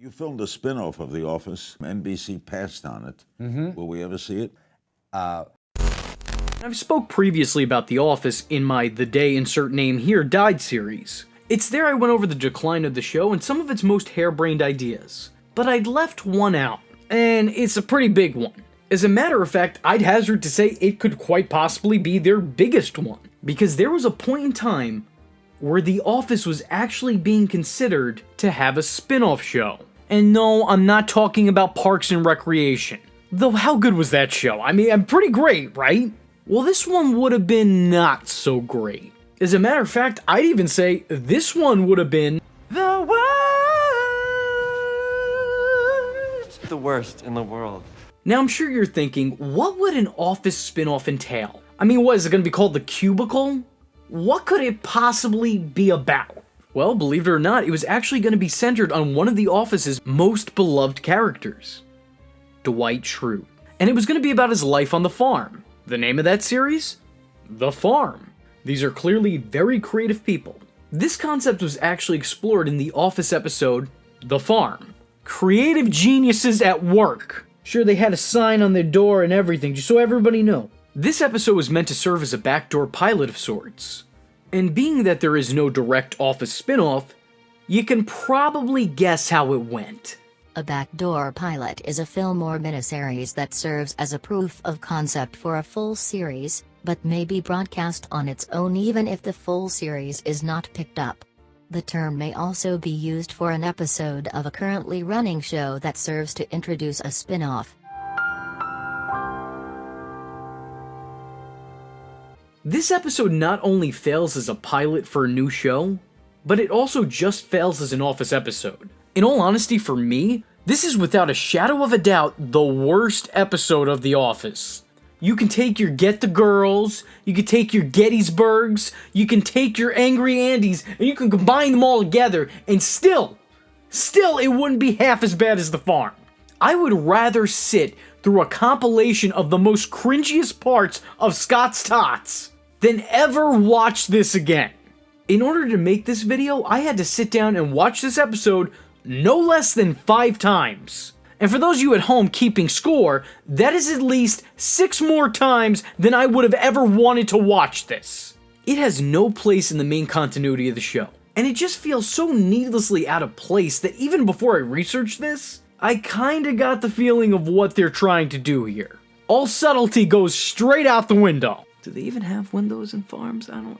You filmed a spin-off of The Office. NBC passed on it. Will we ever see it? I've spoke previously about The Office in my The Day Insert Name Here Died series. It's there I went over the decline of the show and some of its most harebrained ideas. But I'd left one out, and it's a pretty big one. As a matter of fact, I'd hazard to say it could quite possibly be their biggest one. Because there was a point in time where The Office was actually being considered to have a spin-off show. And no, I'm not talking about Parks and Recreation. Though how good was that show? I mean, pretty great, right? Well, this one would have been not so great. As a matter of fact, I'd even say this one would have been the worst. The worst in the world. Now, I'm sure you're thinking, what would an Office spin-off entail? I mean, what, is it going to be called The Cubicle? What could it possibly be about? Well, believe it or not, it was actually going to be centered on one of The Office's most beloved characters, Dwight Schrute. And it was going to be about his life on the farm. The name of that series? The Farm. These are clearly very creative people. This concept was actually explored in the Office episode, The Farm. Creative geniuses at work. Sure, they had a sign on their door and everything, just so everybody knew. This episode was meant to serve as a backdoor pilot of sorts. And being that there is no direct Office spin-off, you can probably guess how it went. A backdoor pilot is a film or miniseries that serves as a proof of concept for a full series, but may be broadcast on its own even if the full series is not picked up. The term may also be used for an episode of a currently running show that serves to introduce a spin-off. This episode not only fails as a pilot for a new show, but it also just fails as an Office episode. In all honesty, for me, this is without a shadow of a doubt the worst episode of The Office. You can take your Get the Girls, you can take your Gettysburgs, you can take your Angry Andys, and you can combine them all together, and still it wouldn't be half as bad as The Farm. I would rather sit through a compilation of the most cringiest parts of Scott's Tots than ever watch this again. In order to make this video, I had to sit down and watch this episode no less than 5 times. And for those of you at home keeping score, that is at least 6 more times than I would have ever wanted to watch this. It has no place in the main continuity of the show, and it just feels so needlessly out of place that even before I researched this, I kinda got the feeling of what they're trying to do here. All subtlety goes straight out the window. Do they even have windows in farms? I don't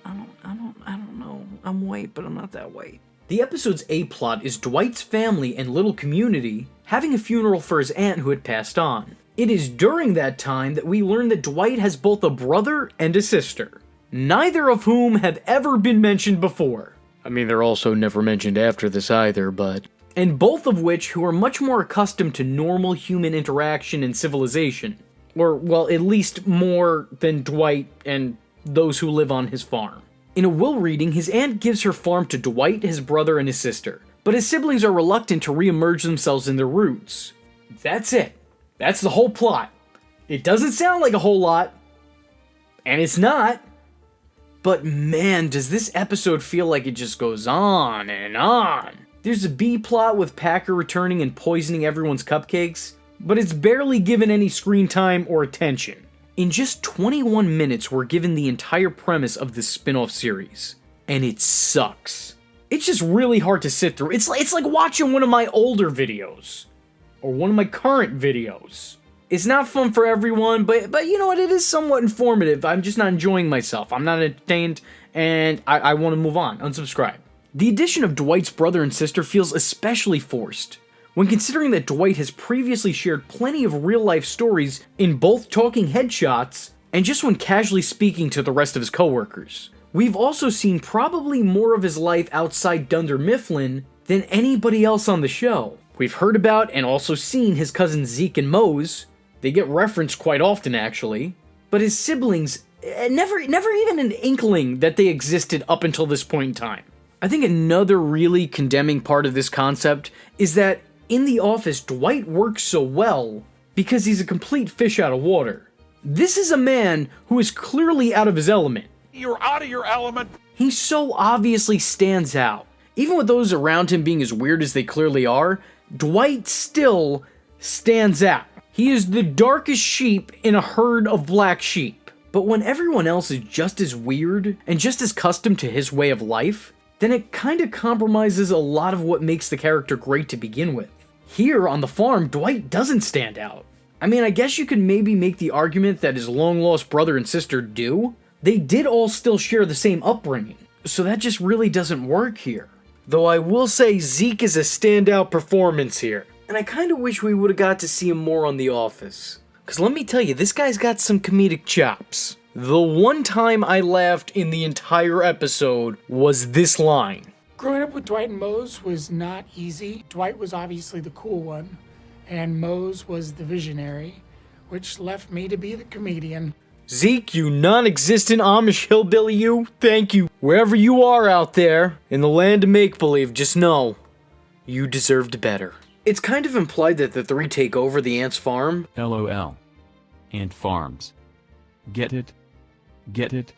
know. I'm white, but I'm not that white. The episode's A-plot is Dwight's family and little community having a funeral for his aunt who had passed on. It is during that time that we learn that Dwight has both a brother and a sister, neither of whom have ever been mentioned before. I mean, they're also never mentioned after this either, but... And both of which who are much more accustomed to normal human interaction and civilization. Or, well, at least more than Dwight and those who live on his farm. In a will reading, his aunt gives her farm to Dwight, his brother, and his sister, but his siblings are reluctant to re-emerge themselves in their roots. That's it. That's the whole plot. It doesn't sound like a whole lot, and it's not, but man, does this episode feel like it just goes on and on. There's a B-plot with Packer returning and poisoning everyone's cupcakes, but it's barely given any screen time or attention. In just 21 minutes, we're given the entire premise of this spin-off series, and it sucks. It's just really hard to sit through. It's like watching one of my older videos, or one of my current videos. It's not fun for everyone, but you know what, it is somewhat informative. I'm just not enjoying myself. I'm not entertained, and I want to move on, unsubscribe. The addition of Dwight's brother and sister feels especially forced, when considering that Dwight has previously shared plenty of real-life stories in both talking headshots and just when casually speaking to the rest of his coworkers. We've also seen probably more of his life outside Dunder Mifflin than anybody else on the show. We've heard about and also seen his cousins Zeke and Mose. They get referenced quite often, actually. But his siblings, never even an inkling that they existed up until this point in time. I think another really condemning part of this concept is that in The Office, Dwight works so well because he's a complete fish out of water. This is a man who is clearly out of his element. You're out of your element. He so obviously stands out. Even with those around him being as weird as they clearly are, Dwight still stands out. He is the darkest sheep in a herd of black sheep. But when everyone else is just as weird and just as accustomed to his way of life, then it kinda compromises a lot of what makes the character great to begin with. Here on the farm, Dwight doesn't stand out. I mean, I guess you could maybe make the argument that his long-lost brother and sister do. They did all still share the same upbringing, so that just really doesn't work here. Though I will say Zeke is a standout performance here, and I kinda wish we would've got to see him more on The Office. Cause let me tell you, this guy's got some comedic chops. The one time I laughed in the entire episode was this line. Growing up with Dwight and Mose was not easy. Dwight was obviously the cool one, and Mose was the visionary, which left me to be the comedian. Zeke, you non-existent Amish hillbilly you, thank you. Wherever you are out there, in the land of make-believe, just know, you deserved better. It's kind of implied that the three take over the Ants' farm. LOL. Ant farms. Get it? Get it?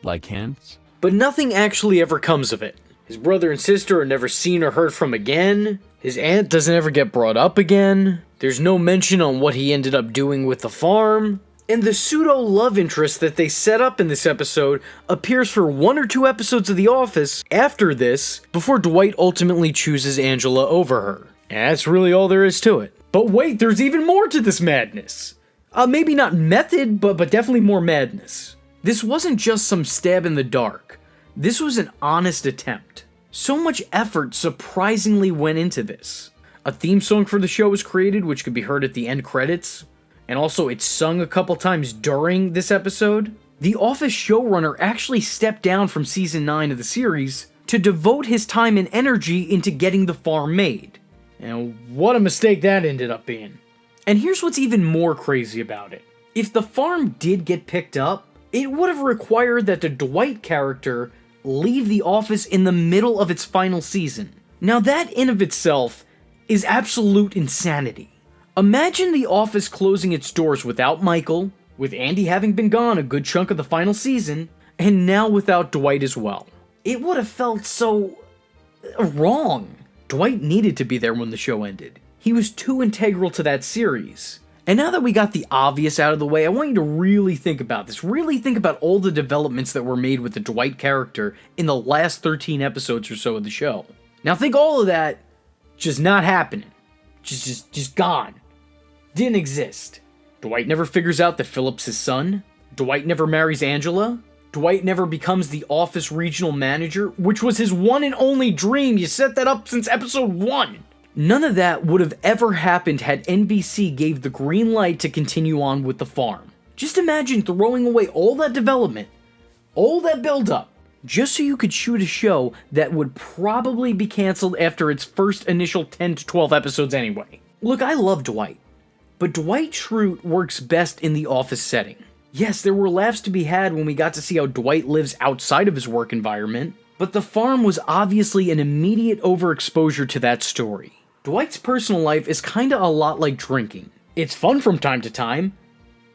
Like ants? But nothing actually ever comes of it. His brother and sister are never seen or heard from again. His aunt doesn't ever get brought up again. There's no mention on what he ended up doing with the farm. And the pseudo-love interest that they set up in this episode appears for 1 or 2 episodes of The Office after this, before Dwight ultimately chooses Angela over her. And that's really all there is to it. But wait, there's even more to this madness. Maybe not method, but definitely more madness. This wasn't just some stab in the dark. This was an honest attempt. So much effort surprisingly went into this. A theme song for the show was created, which could be heard at the end credits. And also it's sung a couple times during this episode. The Office showrunner actually stepped down from season 9 of the series to devote his time and energy into getting the farm made. And what a mistake that ended up being. And here's what's even more crazy about it. If the farm did get picked up, it would have required that the Dwight character leave the Office in the middle of its final season. Now that in of itself is absolute insanity. Imagine the Office closing its doors without Michael, with Andy having been gone a good chunk of the final season, and now without Dwight as well. It would have felt so wrong. Dwight needed to be there when the show ended. He was too integral to that series. And now that we got the obvious out of the way, I want you to really think about this. Really think about all the developments that were made with the Dwight character in the last 13 episodes or so of the show. Now think all of that just not happening. Just gone. Didn't exist. Dwight never figures out that Philip's his son. Dwight never marries Angela. Dwight never becomes the Office regional manager, which was his one and only dream. You set that up since episode 1. None of that would have ever happened had NBC gave the green light to continue on with the farm. Just imagine throwing away all that development, all that build-up, just so you could shoot a show that would probably be canceled after its first initial 10 to 12 episodes anyway. Look, I love Dwight, but Dwight Schrute works best in the Office setting. Yes, there were laughs to be had when we got to see how Dwight lives outside of his work environment, but the farm was obviously an immediate overexposure to that story. Dwight's personal life is kinda a lot like drinking. It's fun from time to time,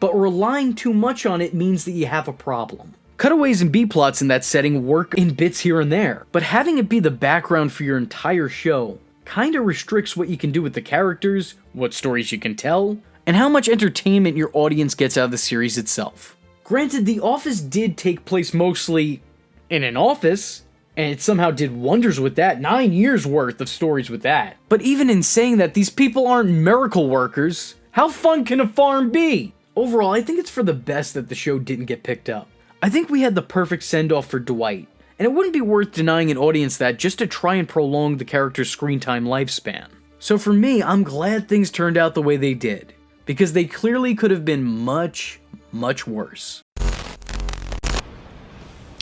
but relying too much on it means that you have a problem. Cutaways and B-plots in that setting work in bits here and there, but having it be the background for your entire show kinda restricts what you can do with the characters, what stories you can tell, and how much entertainment your audience gets out of the series itself. Granted, The Office did take place mostly in an office, and it somehow did wonders with that, 9 years worth of stories with that. But even in saying that, these people aren't miracle workers. How fun can a farm be? Overall, I think it's for the best that the show didn't get picked up. I think we had the perfect send-off for Dwight, and it wouldn't be worth denying an audience that just to try and prolong the character's screen time lifespan. So for me, I'm glad things turned out the way they did, because they clearly could have been much, much worse.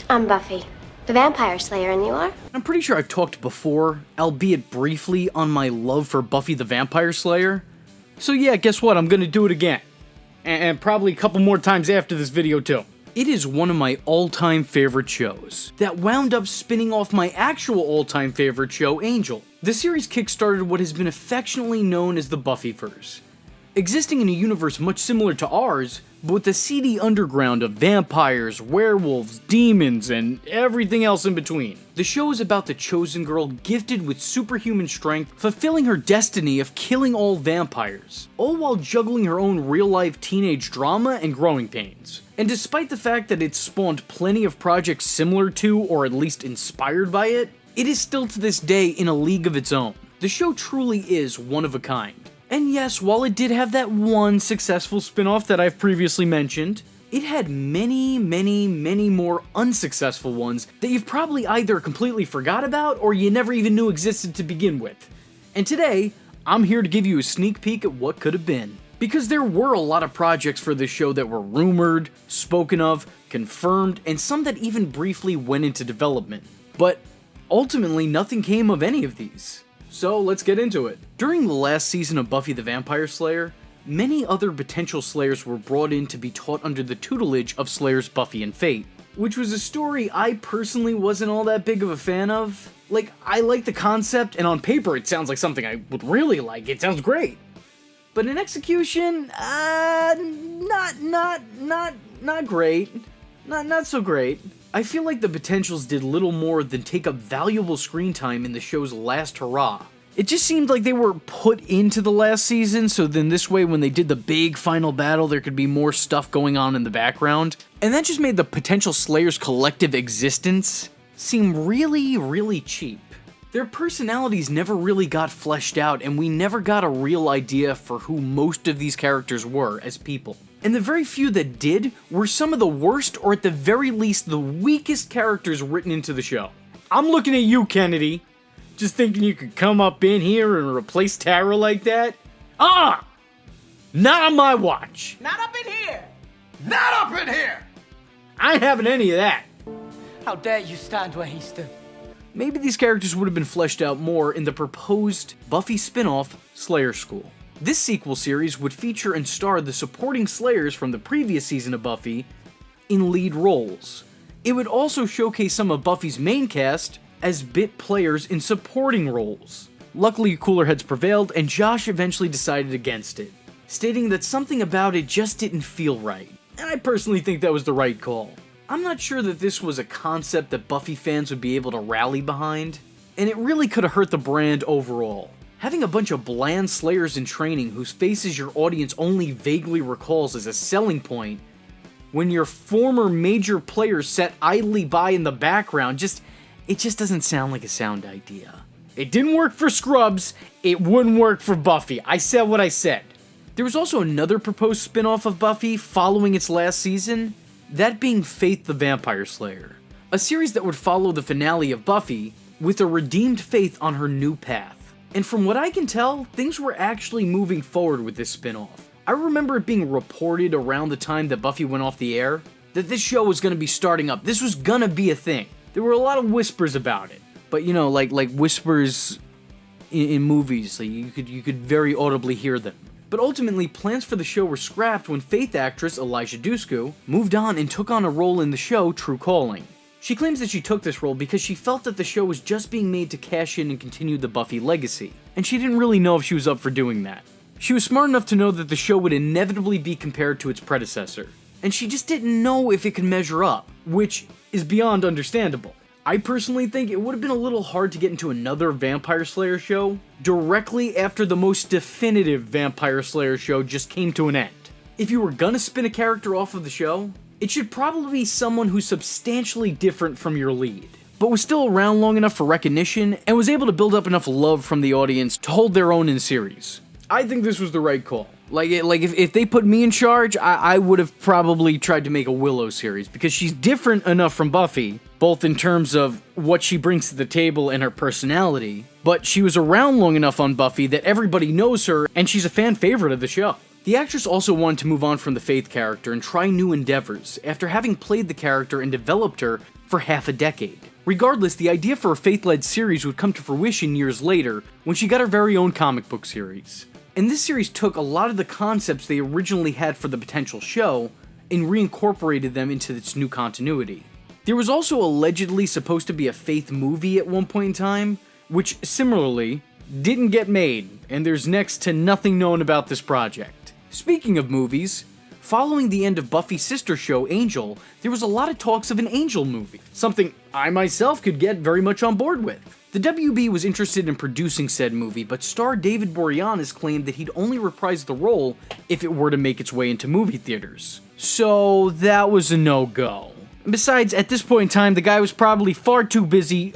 I'm Buffy The Vampire Slayer, and you are? I'm pretty sure I've talked before, albeit briefly, on my love for Buffy the Vampire Slayer. So yeah, guess what? I'm gonna do it again. And probably a couple more times after this video too. It is one of my all-time favorite shows that wound up spinning off my actual all-time favorite show, Angel. The series kickstarted what has been affectionately known as the Buffyverse. existing in a universe much similar to ours, but with the seedy underground of vampires, werewolves, demons, and everything else in between. The show is about the chosen girl gifted with superhuman strength, fulfilling her destiny of killing all vampires, all while juggling her own real-life teenage drama and growing pains. And despite the fact that it's spawned plenty of projects similar to, or at least inspired by it, it is still to this day in a league of its own. The show truly is one of a kind. And yes, while it did have that one successful spin-off that I've previously mentioned, it had many more unsuccessful ones that you've probably either completely forgot about or you never even knew existed to begin with. And today, I'm here to give you a sneak peek at what could have been. Because there were a lot of projects for this show that were rumored, spoken of, confirmed, and some that even briefly went into development. But ultimately, nothing came of any of these. So let's get into it. During the last season of Buffy the Vampire Slayer, many other potential Slayers were brought in to be taught under the tutelage of Slayers Buffy and Fate, which was a story I personally wasn't all that big of a fan of. Like, I like the concept, and on paper it sounds like something I would really like. It sounds great. But in execution, not great. Not so great. I feel like the Potentials did little more than take up valuable screen time in the show's last hurrah. It just seemed like they were put into the last season, so then this way when they did the big final battle, there could be more stuff going on in the background. And that just made the potential Slayers' collective existence seem really cheap. Their personalities never really got fleshed out, and we never got a real idea for who most of these characters were as people. And the very few that did were some of the worst, or at the very least, the weakest characters written into the show. I'm looking at you, Kennedy. Just thinking you could come up in here and replace Tara like that? Not on my watch. Not up in here! Not up in here! I ain't having any of that. How dare you stand where he stood? Maybe these characters would have been fleshed out more in the proposed Buffy spin-off, Slayer School. This sequel series would feature and star the supporting Slayers from the previous season of Buffy in lead roles. It would also showcase some of Buffy's main cast as bit players in supporting roles. Luckily, cooler heads prevailed, and Josh eventually decided against it, stating that something about it just didn't feel right. And I personally think that was the right call. I'm not sure that this was a concept that Buffy fans would be able to rally behind, and it really could have hurt the brand overall. Having a bunch of bland Slayers in training whose faces your audience only vaguely recalls as a selling point, when your former major players sat idly by in the background, it just doesn't sound like a sound idea. It didn't work for Scrubs, it wouldn't work for Buffy. I said what I said. There was also another proposed spin-off of Buffy following its last season, that being Faith the Vampire Slayer, a series that would follow the finale of Buffy with a redeemed Faith on her new path. And from what I can tell, things were actually moving forward with this spin-off. I remember it being reported around the time that Buffy went off the air that this show was going to be starting up. This was going to be a thing. There were a lot of whispers about it. But you know, like whispers in movies, like you could very audibly hear them. But ultimately, plans for the show were scrapped when Faith actress Elijah Dushku moved on and took on a role in the show True Calling. She claims that she took this role because she felt that the show was just being made to cash in and continue the Buffy legacy, and she didn't really know if she was up for doing that. She was smart enough to know that the show would inevitably be compared to its predecessor, and she just didn't know if it could measure up, which is beyond understandable. I personally think it would have been a little hard to get into another Vampire Slayer show directly after the most definitive Vampire Slayer show just came to an end. If you were gonna spin a character off of the show, it should probably be someone who's substantially different from your lead, but was still around long enough for recognition and was able to build up enough love from the audience to hold their own in series. I think this was the right call. If they put me in charge, I would have probably tried to make a Willow series, because she's different enough from Buffy, both in terms of what she brings to the table and her personality, but she was around long enough on Buffy that everybody knows her, and she's a fan favorite of the show. The actress also wanted to move on from the Faith character and try new endeavors, after having played the character and developed her for half a decade. Regardless, the idea for a Faith-led series would come to fruition years later, when she got her very own comic book series. And this series took a lot of the concepts they originally had for the potential show and reincorporated them into its new continuity. There was also allegedly supposed to be a Faith movie at one point in time, which similarly didn't get made, and there's next to nothing known about this project. Speaking of movies, following the end of Buffy's sister show, Angel, there was a lot of talks of an Angel movie, something I myself could get very much on board with. The WB was interested in producing said movie, but star David Boreanaz claimed that he'd only reprise the role if it were to make its way into movie theaters. So that was a no-go. Besides, at this point in time, the guy was probably far too busy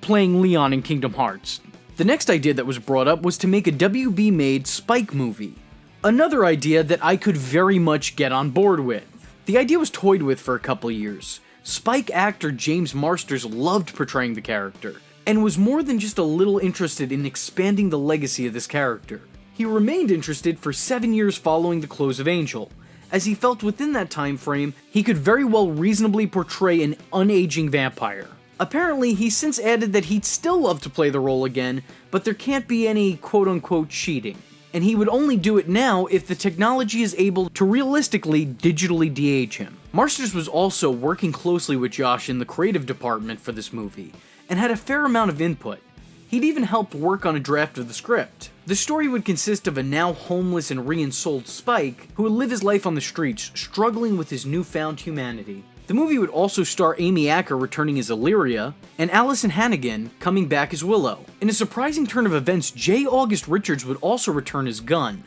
playing Leon in Kingdom Hearts. The next idea that was brought up was to make a WB-made Spike movie. Another idea that I could very much get on board with. The idea was toyed with for a couple years. Spike actor James Marsters loved portraying the character, and was more than just a little interested in expanding the legacy of this character. He remained interested for 7 years following the close of Angel, as he felt within that time frame he could very well reasonably portray an unaging vampire. Apparently, he's since added that he'd still love to play the role again, but there can't be any quote-unquote cheating, and he would only do it now if the technology is able to realistically digitally de-age him. Marsters was also working closely with Josh in the creative department for this movie, and had a fair amount of input. He'd even helped work on a draft of the script. The story would consist of a now homeless and re-ensouled Spike, who would live his life on the streets, struggling with his newfound humanity. The movie would also star Amy Acker returning as Illyria, and Allison Hannigan coming back as Willow. In a surprising turn of events, J. August Richards would also return as Gunn,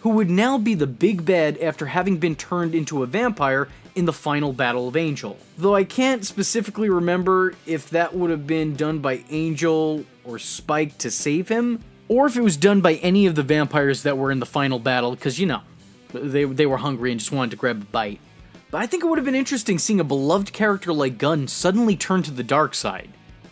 who would now be the big bad after having been turned into a vampire in the final battle of Angel. Though I can't specifically remember if that would have been done by Angel or Spike to save him, or if it was done by any of the vampires that were in the final battle, because, you know, they were hungry and just wanted to grab a bite. But I think it would have been interesting seeing a beloved character like Gunn suddenly turn to the dark side.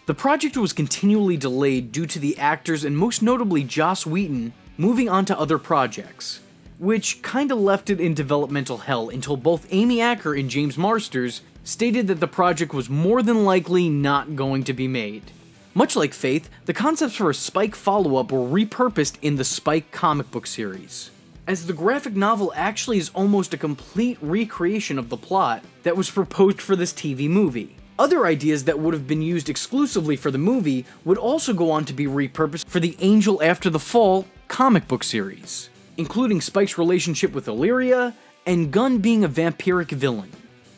The project was continually delayed due to the actors and most notably Joss Whedon moving on to other projects, which kinda left it in developmental hell until both Amy Acker and James Marsters stated that the project was more than likely not going to be made. Much like Faith, the concepts for a Spike follow-up were repurposed in the Spike comic book series, as the graphic novel actually is almost a complete recreation of the plot that was proposed for this TV movie. Other ideas that would have been used exclusively for the movie would also go on to be repurposed for the Angel After the Fall comic book series, including Spike's relationship with Illyria, and Gunn being a vampiric villain.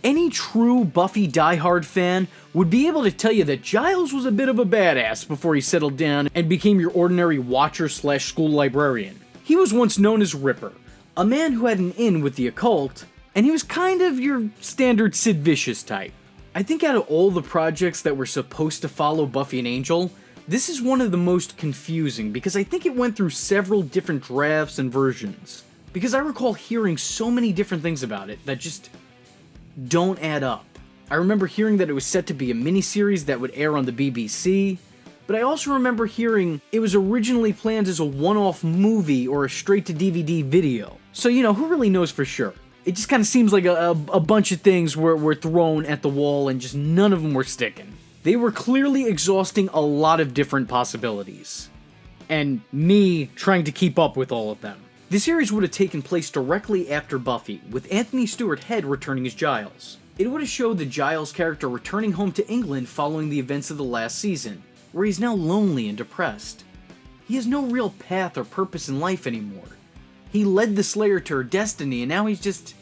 Any true Buffy diehard fan would be able to tell you that Giles was a bit of a badass before he settled down and became your ordinary watcher/school librarian. He was once known as Ripper, a man who had an in with the occult, and he was kind of your standard Sid Vicious type. I think out of all the projects that were supposed to follow Buffy and Angel, this is one of the most confusing because I think it went through several different drafts and versions. Because I recall hearing so many different things about it that just don't add up. I remember hearing that it was set to be a miniseries that would air on the BBC, but I also remember hearing it was originally planned as a one-off movie or a straight-to-DVD video. So, you know, who really knows for sure? It just kind of seems like a bunch of things were thrown at the wall and just none of them were sticking. They were clearly exhausting a lot of different possibilities, and me trying to keep up with all of them. The series would have taken place directly after Buffy, with Anthony Stewart Head returning as Giles. It would have showed the Giles character returning home to England following the events of the last season, where he's now lonely and depressed. He has no real path or purpose in life anymore. He led the Slayer to her destiny and now he's just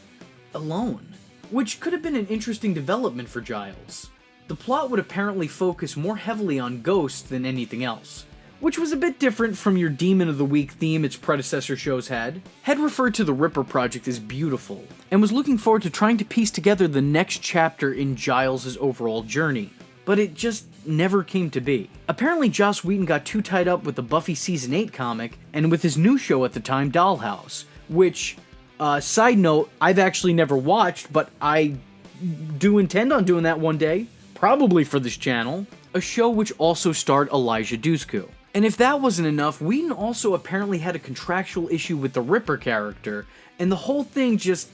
alone, which could have been an interesting development for Giles. The plot would apparently focus more heavily on ghosts than anything else, which was a bit different from your Demon of the Week theme its predecessor shows had. Head referred to the Ripper Project as beautiful, and was looking forward to trying to piece together the next chapter in Giles' overall journey, but it just never came to be. Apparently Joss Whedon got too tied up with the Buffy Season 8 comic, and with his new show at the time, Dollhouse, which, side note, I've actually never watched, but I do intend on doing that one day, probably for this channel, a show which also starred Elijah Dushku. And if that wasn't enough, Whedon also apparently had a contractual issue with the Ripper character, and the whole thing just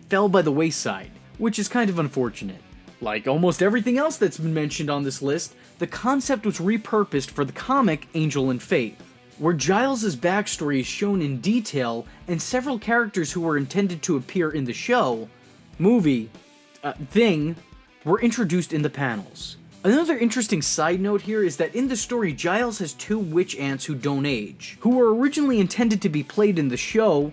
fell by the wayside, which is kind of unfortunate. Like almost everything else that's been mentioned on this list, the concept was repurposed for the comic Angel and Faith, where Giles' backstory is shown in detail and several characters who were intended to appear in the show, thing, were introduced in the panels. Another interesting side note here is that in the story, Giles has two witch aunts who don't age, who were originally intended to be played in the show,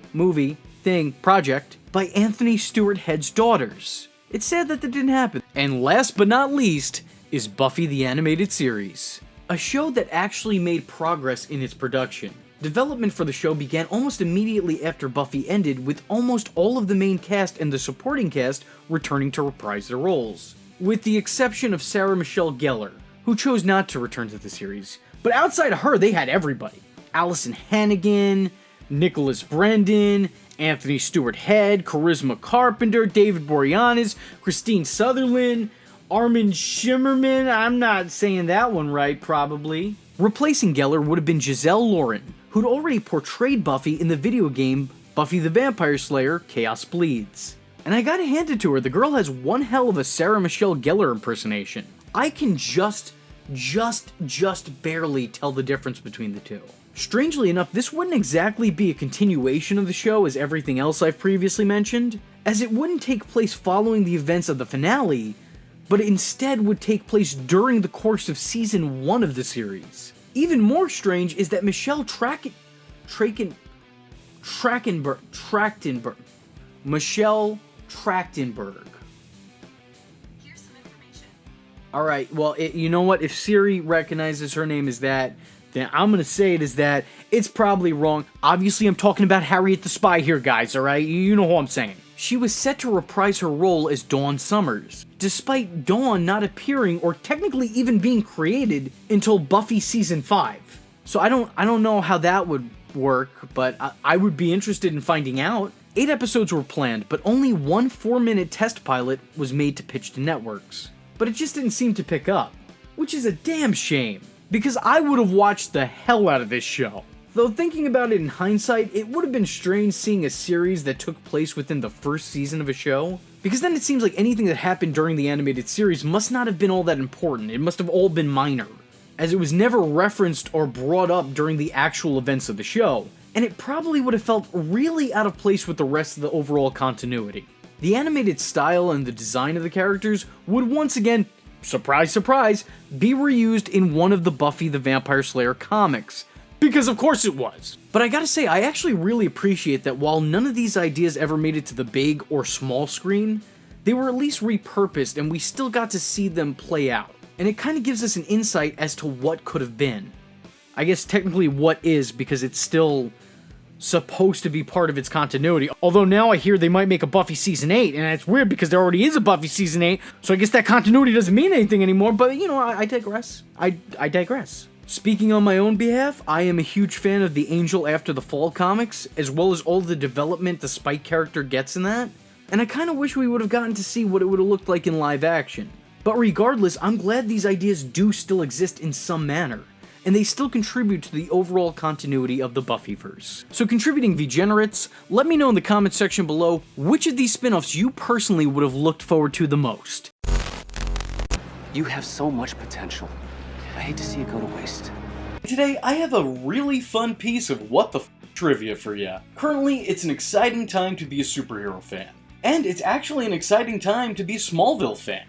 project by Anthony Stewart Head's daughters. It's sad that didn't happen. And last but not least is Buffy the Animated Series, a show that actually made progress in its production. Development for the show began almost immediately after Buffy ended, with almost all of the main cast and the supporting cast returning to reprise their roles, with the exception of Sarah Michelle Gellar, who chose not to return to the series. But outside of her, they had everybody. Allison Hannigan, Nicholas Brendan, Anthony Stewart Head, Charisma Carpenter, David Boreanaz, Christine Sutherland, Armin Shimmerman, I'm not saying that one right, probably. Replacing Gellar would have been Giselle Lauren, who'd already portrayed Buffy in the video game Buffy the Vampire Slayer: Chaos Bleeds. And I gotta hand it to her, the girl has one hell of a Sarah Michelle Gellar impersonation. I can just barely tell the difference between the two. Strangely enough, this wouldn't exactly be a continuation of the show as everything else I've previously mentioned, as it wouldn't take place following the events of the finale, but instead would take place during the course of Season 1 of the series. Even more strange is that Michelle Trachtenberg, Michelle Trachtenberg. Here's some information. Alright, well, you know what? If Siri recognizes her name as that, then I'm gonna say it as that. It's probably wrong. Obviously, I'm talking about Harriet the Spy here, guys, alright? You know who I'm saying. She was set to reprise her role as Dawn Summers, despite Dawn not appearing or technically even being created until Buffy Season 5. So I don't know how that would work, but I would be interested in finding out. 8 episodes were planned, but only one 4-minute test pilot was made to pitch to networks. But it just didn't seem to pick up, which is a damn shame, because I would have watched the hell out of this show. Though thinking about it in hindsight, it would have been strange seeing a series that took place within the first season of a show, because then it seems like anything that happened during the animated series must not have been all that important. It must have all been minor, as it was never referenced or brought up during the actual events of the show, and it probably would have felt really out of place with the rest of the overall continuity. The animated style and the design of the characters would once again, surprise surprise, be reused in one of the Buffy the Vampire Slayer comics, because of course it was. But I gotta say, I actually really appreciate that while none of these ideas ever made it to the big or small screen, they were at least repurposed and we still got to see them play out. And it kind of gives us an insight as to what could have been. I guess technically what is, because it's still supposed to be part of its continuity. Although now I hear they might make a Buffy Season 8, and it's weird because there already is a Buffy Season 8, so I guess that continuity doesn't mean anything anymore, but you know, I digress. I digress. Speaking on my own behalf, I am a huge fan of the Angel After the Fall comics, as well as all the development the Spike character gets in that, and I kinda wish we would have gotten to see what it would have looked like in live action. But regardless, I'm glad these ideas do still exist in some manner, and they still contribute to the overall continuity of the Buffyverse. So contributing Vgenerates, let me know in the comment section below which of these spin-offs you personally would have looked forward to the most. You have so much potential. I hate to see it go to waste. Today, I have a really fun piece of what the trivia for ya. Currently, it's an exciting time to be a superhero fan. And it's actually an exciting time to be a Smallville fan.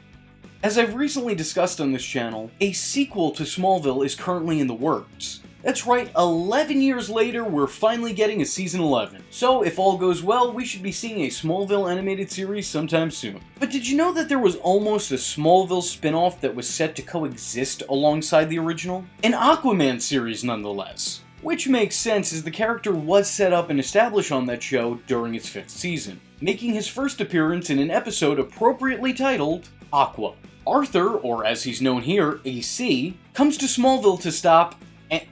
As I've recently discussed on this channel, a sequel to Smallville is currently in the works. That's right, 11 years later, we're finally getting a Season 11. So, if all goes well, we should be seeing a Smallville animated series sometime soon. But did you know that there was almost a Smallville spin-off that was set to coexist alongside the original? An Aquaman series, nonetheless. Which makes sense as the character was set up and established on that show during its 5th season, making his first appearance in an episode appropriately titled Aqua. Arthur, or as he's known here, AC, comes to Smallville to stop,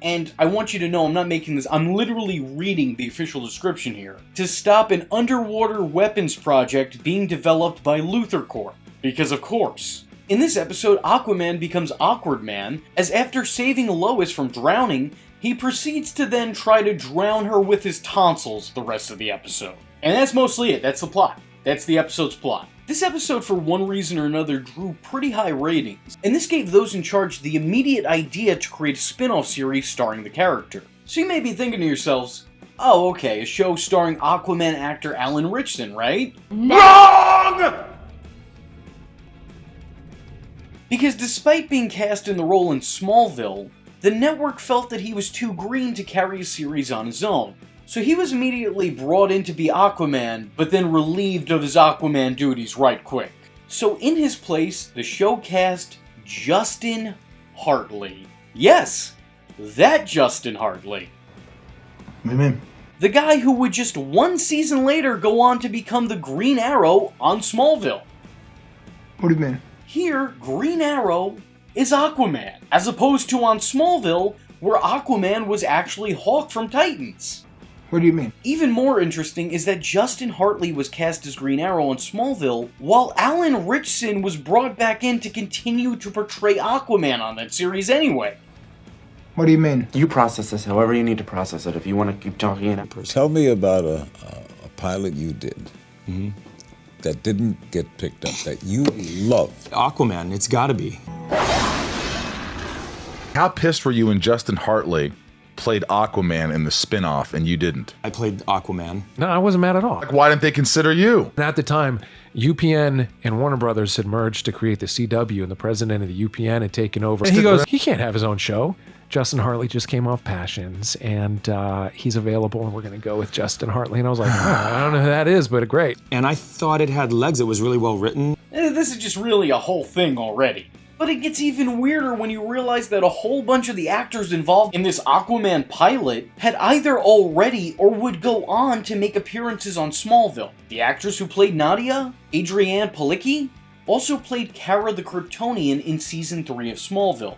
and I want you to know I'm not making this, I'm literally reading the official description here, to stop an underwater weapons project being developed by Luthor Corp. Because of course. In this episode, Aquaman becomes Awkward Man, as after saving Lois from drowning, he proceeds to then try to drown her with his tonsils the rest of the episode. And that's mostly it, that's the plot. That's the episode's plot. This episode, for one reason or another, drew pretty high ratings, and this gave those in charge the immediate idea to create a spin-off series starring the character. So you may be thinking to yourselves, oh okay, a show starring Aquaman actor Alan Ritchson, right? Wrong! Because despite being cast in the role in Smallville, the network felt that he was too green to carry a series on his own. So he was immediately brought in to be Aquaman, but then relieved of his Aquaman duties right quick. So in his place, the show cast Justin Hartley. Yes, that Justin Hartley. What do you mean? The guy who would just one season later go on to become the Green Arrow on Smallville. What do you mean? Here, Green Arrow is Aquaman, as opposed to on Smallville, where Aquaman was actually Hawk from Titans. What do you mean? Even more interesting is that Justin Hartley was cast as Green Arrow on Smallville, while Alan Ritchson was brought back in to continue to portray Aquaman on that series anyway. What do you mean? You process this however you need to process it. If you want to keep talking in person. Tell me about a pilot you did that didn't get picked up, that you loved. Aquaman, it's gotta be. How pissed were you when Justin Hartley played Aquaman in the spin-off and you didn't? I played Aquaman. No, I wasn't mad at all. Like, why didn't they consider you? At the time, UPN and Warner Brothers had merged to create the CW, and the president of the UPN had taken over. And he goes, he can't have his own show. Justin Hartley just came off Passions, and he's available, and we're going to go with Justin Hartley. And I was like, I don't know who that is, but great. And I thought it had legs. It was really well written. This is just really a whole thing already. But it gets even weirder when you realize that a whole bunch of the actors involved in this Aquaman pilot had either already or would go on to make appearances on Smallville. The actress who played Nadia, Adrienne Palicki, also played Kara the Kryptonian in Season 3 of Smallville.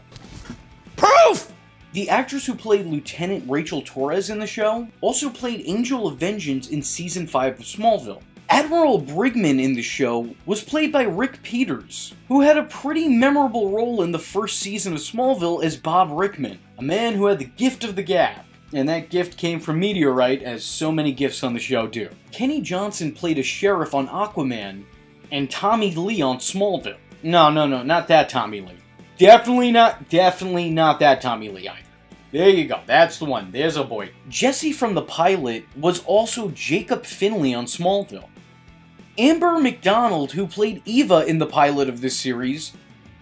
Proof! The actress who played Lieutenant Rachel Torres in the show also played Angel of Vengeance in Season 5 of Smallville. Admiral Brigman in the show was played by Rick Peters, who had a pretty memorable role in the first season of Smallville as Bob Rickman, a man who had the gift of the gab. And that gift came from Meteorite, as so many gifts on the show do. Kenny Johnson played a sheriff on Aquaman, and Tommy Lee on Smallville. No, not that Tommy Lee. Definitely not that Tommy Lee either. There you go, that's the one, there's a boy. Jesse from the pilot was also Jacob Finley on Smallville. Amber McDonald, who played Eva in the pilot of this series,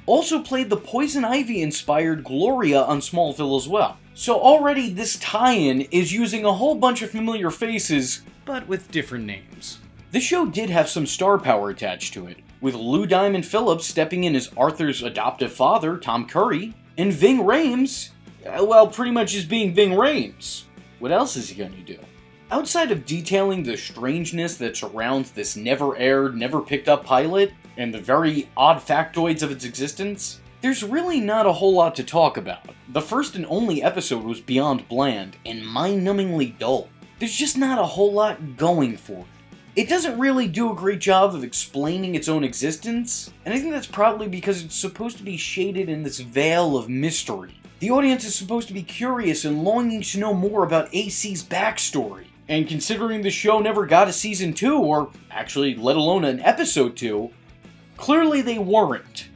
also played the Poison Ivy-inspired Gloria on Smallville as well. So already this tie-in is using a whole bunch of familiar faces, but with different names. The show did have some star power attached to it, with Lou Diamond Phillips stepping in as Arthur's adoptive father, Tom Curry, and Ving Rhames, well, pretty much just being Ving Rhames. What else is he gonna do? Outside of detailing the strangeness that surrounds this never-aired, never-picked-up pilot, and the very odd factoids of its existence, there's really not a whole lot to talk about. The first and only episode was beyond bland, and mind-numbingly dull. There's just not a whole lot going for it. It doesn't really do a great job of explaining its own existence, and I think that's probably because it's supposed to be shaded in this veil of mystery. The audience is supposed to be curious and longing to know more about AC's backstory. And considering the show never got a season 2, or actually let alone an episode 2, clearly they weren't.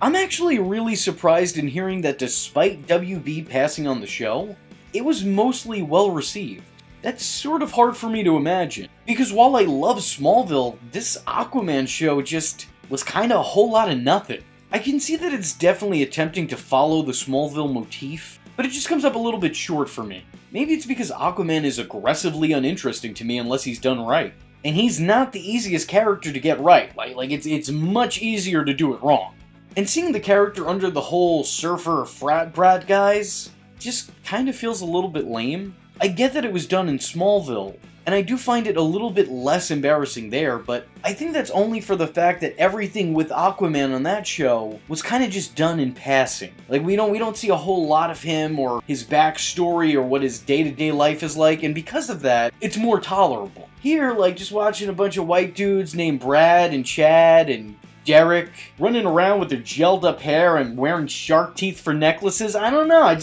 I'm actually really surprised in hearing that despite WB passing on the show, it was mostly well received. That's sort of hard for me to imagine, because while I love Smallville, this Aquaman show just was kinda a whole lot of nothing. I can see that it's definitely attempting to follow the Smallville motif, but it just comes up a little bit short for me. Maybe it's because Aquaman is aggressively uninteresting to me unless he's done right. And he's not the easiest character to get right, like it's much easier to do it wrong. And seeing the character under the whole surfer frat brat guise just kind of feels a little bit lame. I get that it was done in Smallville, and I do find it a little bit less embarrassing there, but I think that's only for the fact that everything with Aquaman on that show was kind of just done in passing. Like, we don't see a whole lot of him, or his backstory, or what his day-to-day life is like, and because of that, it's more tolerable. Here, like, just watching a bunch of white dudes named Brad and Chad and Derek running around with their gelled up hair and wearing shark teeth for necklaces, I don't know,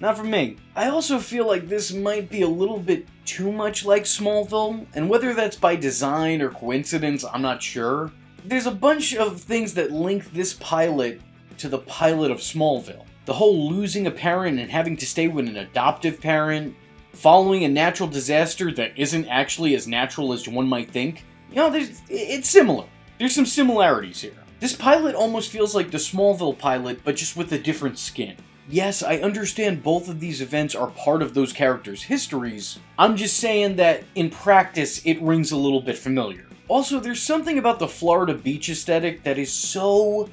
not for me. I also feel like this might be a little bit too much like Smallville, and whether that's by design or coincidence, I'm not sure. There's a bunch of things that link this pilot to the pilot of Smallville. The whole losing a parent and having to stay with an adoptive parent, following a natural disaster that isn't actually as natural as one might think. You know, it's similar. There's some similarities here. This pilot almost feels like the Smallville pilot, but just with a different skin. Yes, I understand both of these events are part of those characters' histories. I'm just saying that in practice, it rings a little bit familiar. Also, there's something about the Florida beach aesthetic that is so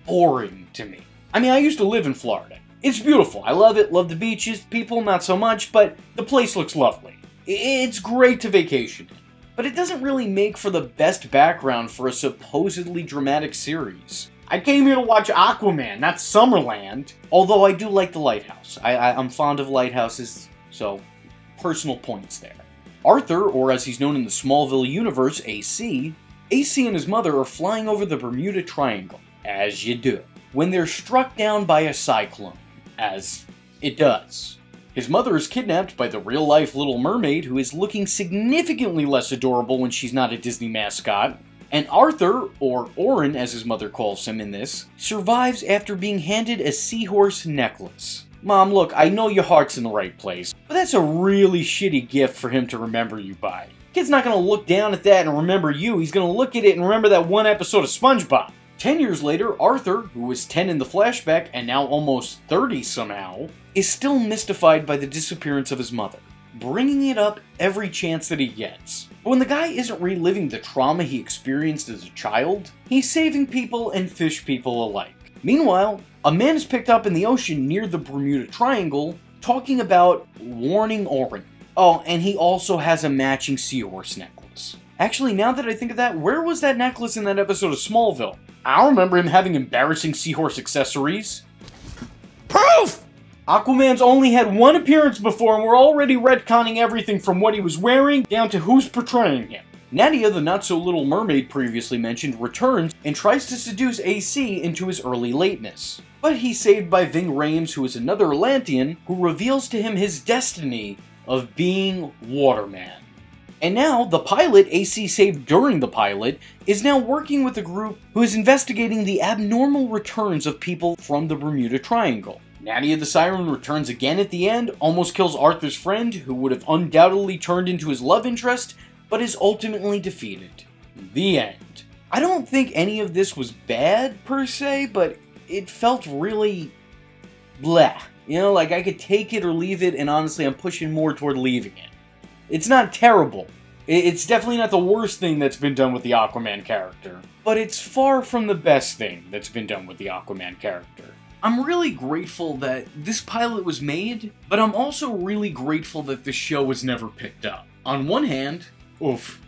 boring to me. I mean, I used to live in Florida. It's beautiful. I love it, love the beaches, people not so much, but the place looks lovely. It's great to vacation in. But it doesn't really make for the best background for a supposedly dramatic series. I came here to watch Aquaman, not Summerland, although I do like the lighthouse. I'm fond of lighthouses, so personal points there. Arthur, or as he's known in the Smallville universe, AC and his mother are flying over the Bermuda Triangle, as you do, when they're struck down by a cyclone, as it does. His mother is kidnapped by the real-life Little Mermaid, who is looking significantly less adorable when she's not a Disney mascot, and Arthur, or Orin as his mother calls him in this, survives after being handed a seahorse necklace. Mom, look, I know your heart's in the right place, but that's a really shitty gift for him to remember you by. Kid's not gonna look down at that and remember you, he's gonna look at it and remember that one episode of SpongeBob. 10 years later, Arthur, who was 10 in the flashback and now almost 30 somehow, is still mystified by the disappearance of his mother, bringing it up every chance that he gets. But when the guy isn't reliving the trauma he experienced as a child, he's saving people and fish people alike. Meanwhile, a man is picked up in the ocean near the Bermuda Triangle talking about warning Orin. Oh, and he also has a matching seahorse necklace. Actually, now that I think of that, where was that necklace in that episode of Smallville? I don't remember him having embarrassing seahorse accessories. Proof! Aquaman's only had one appearance before and we're already retconning everything from what he was wearing down to who's portraying him. Nadia, the not-so-little mermaid previously mentioned, returns and tries to seduce AC into his early lateness. But he's saved by Ving Rhames, who is another Atlantean, who reveals to him his destiny of being Waterman. And now, the pilot AC saved during the pilot is now working with a group who is investigating the abnormal returns of people from the Bermuda Triangle. Nadia the Siren returns again at the end, almost kills Arthur's friend, who would have undoubtedly turned into his love interest, but is ultimately defeated. The end. I don't think any of this was bad, per se, but it felt really bleh. You know, like I could take it or leave it, and honestly I'm pushing more toward leaving it. It's not terrible. It's definitely not the worst thing that's been done with the Aquaman character, but it's far from the best thing that's been done with the Aquaman character. I'm really grateful that this pilot was made, but I'm also really grateful that the show was never picked up. On one hand,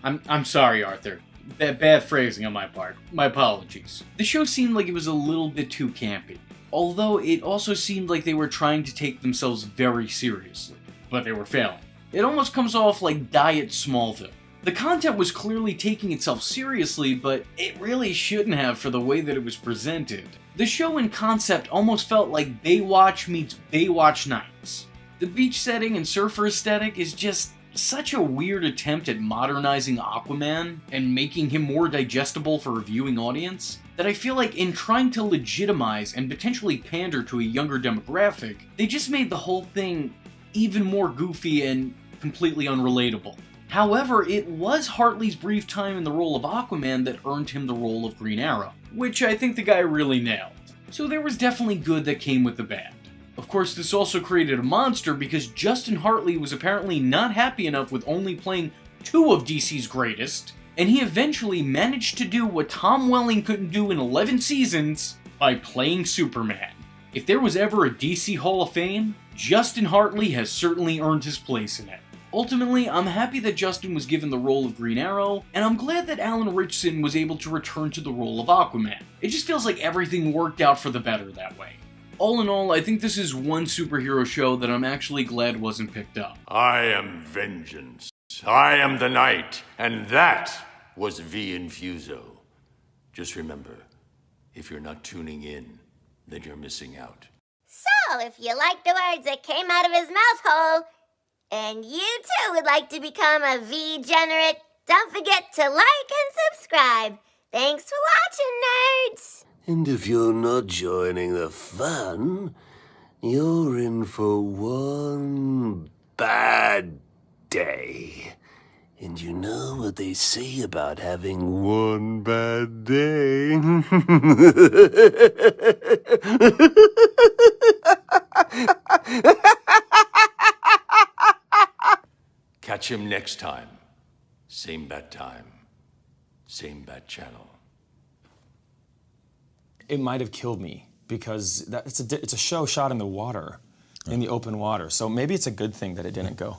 I'm sorry, Arthur. Bad phrasing on my part. My apologies. The show seemed like it was a little bit too campy, although it also seemed like they were trying to take themselves very seriously, but they were failing. It almost comes off like Diet Smallville. The content was clearly taking itself seriously, but it really shouldn't have for the way that it was presented. The show in concept almost felt like Baywatch meets Baywatch Nights. The beach setting and surfer aesthetic is just such a weird attempt at modernizing Aquaman and making him more digestible for a viewing audience that I feel like in trying to legitimize and potentially pander to a younger demographic, they just made the whole thing even more goofy and completely unrelatable. However, it was Hartley's brief time in the role of Aquaman that earned him the role of Green Arrow, which I think the guy really nailed. So there was definitely good that came with the bad. Of course, this also created a monster because Justin Hartley was apparently not happy enough with only playing 2 of DC's greatest, and he eventually managed to do what Tom Welling couldn't do in 11 seasons by playing Superman. If there was ever a DC Hall of Fame, Justin Hartley has certainly earned his place in it. Ultimately, I'm happy that Justin was given the role of Green Arrow, and I'm glad that Alan Ritchson was able to return to the role of Aquaman. It just feels like everything worked out for the better that way. All in all, I think this is one superhero show that I'm actually glad wasn't picked up. I am vengeance. I am the night, and that was V Infuso. Just remember, if you're not tuning in, then you're missing out. So, if you like the words that came out of his mouth hole, and you too would like to become a V-generate, don't forget to like and subscribe. Thanks for watching, nerds! And if you're not joining the fun, you're in for one bad day. And you know what they say about having one bad day? Catch him next time. Same bat time. Same bat channel. It might have killed me because it's a show shot in the water, in the open water. So maybe it's a good thing that it didn't go.